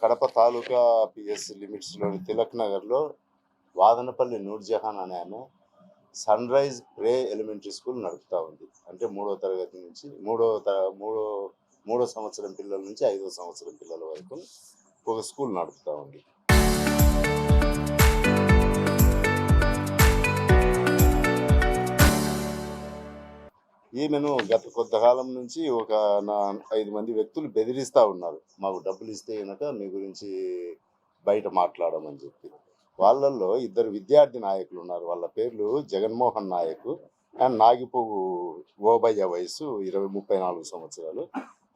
కడప తాలూకా PS లిమిట్స్లోని Tilak నగర్లో వాదనపల్లి నూర్జహాన్ అనే ఆమె సన్ రైజ్ ప్రే ఎలిమెంటరీ స్కూల్ నడుపుతూ ఉంది. అంటే మూడో తరగతి నుంచి మూడో సంవత్సరం పిల్లల నుంచి 5వ సంవత్సరం పిల్లల వరకు ఒక స్కూల్ నడుపుతూ ఉంది. ఈమెను గత కొంతకాలం నుంచి ఒక 5 మంది వ్యక్తులు బెదిరిస్తూ ఉన్నారు. మాకు డబ్బులు ఇస్తే కనుక మీ గురించి బయట మాట్లాడమని చెప్పి. వాళ్ళల్లో 2 విద్యార్థి నాయకులు ఉన్నారు. వాళ్ళ పేర్లు జగన్మోహన్ నాయక్ అండ్ నాగిపోగు ఓబయ్య, వయసు 34 సంవత్సరాలు.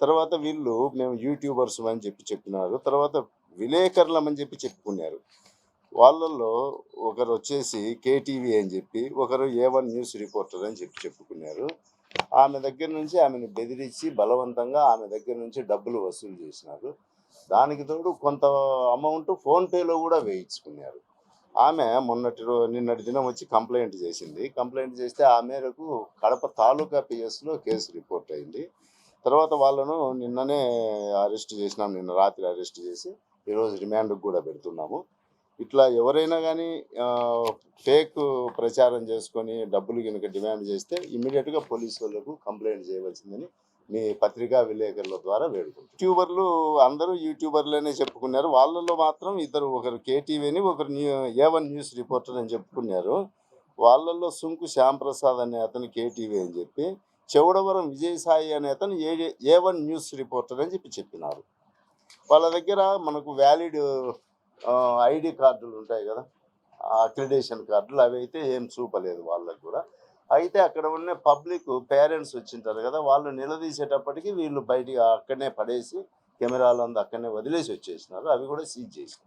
తర్వాత వీళ్ళు మేము యూట్యూబర్స్ అని చెప్పినారు. తర్వాత విలేకరులమని చెప్పుకున్నారు. వాళ్ళల్లో ఒకరు వచ్చేసి కేటీవీ అని చెప్పి, ఒకరు A1 న్యూస్ రిపోర్టర్ అని చెప్పుకున్నారు. ఆమె దగ్గర నుంచి ఆమెను బెదిరించి బలవంతంగా ఆమె దగ్గర నుంచి డబ్బులు వసూలు చేసినారు. దానికి తోడు కొంత అమౌంట్ ఫోన్పేలో కూడా వేయించుకున్నారు. ఆమె నిన్నటి దినం వచ్చి కంప్లైంట్ చేసింది. కంప్లైంట్ చేస్తే ఆ మేరకు కడప తాలూకా పిఎస్లో కేసు రిపోర్ట్ అయింది. తర్వాత వాళ్ళను నిన్ననే అరెస్ట్ చేసినాం. నిన్న రాత్రి అరెస్ట్ చేసి ఈరోజు రిమాండ్కి కూడా పెడుతున్నాము. ఇట్లా ఎవరైనా కానీ ఫేక్ ప్రచారం చేసుకొని డబ్బులు కనుక డిమాండ్ చేస్తే ఇమ్మీడియట్గా పోలీసు వాళ్ళకు కంప్లైంట్ చేయవలసిందని మీ పత్రికా విలేకరుల ద్వారా వేడుకుంటారు. యూట్యూబర్లు అందరూ యూట్యూబర్లనే చెప్పుకున్నారు. వాళ్ళల్లో మాత్రం ఒకరు కేటీవీ అని, ఒకరు A1 న్యూస్ రిపోర్టర్ అని చెప్పుకున్నారు. వాళ్ళల్లో సుంకు శ్యాంప్రసాద్ అనే అతను కేటీవీ అని చెప్పి, చౌడవరం విజయసాయి అనే అతను A1 న్యూస్ రిపోర్టర్ అని చెప్పినారు. వాళ్ళ దగ్గర మనకు వ్యాలిడ్ ఐడి కార్డులు ఉంటాయి కదా, అక్రిడేషన్ కార్డులు, అవి అయితే ఏం చూపలేదు వాళ్ళకు కూడా. అయితే అక్కడ ఉన్న పబ్లిక్ పేరెంట్స్ వచ్చింటారు కదా, వాళ్ళు నిలదీసేటప్పటికి వీళ్ళు బయటికి అక్కడనే పడేసి కెమెరాలు అక్కడనే వదిలేసి వచ్చేసినారు. అవి కూడా సీజ్ చేసినారు.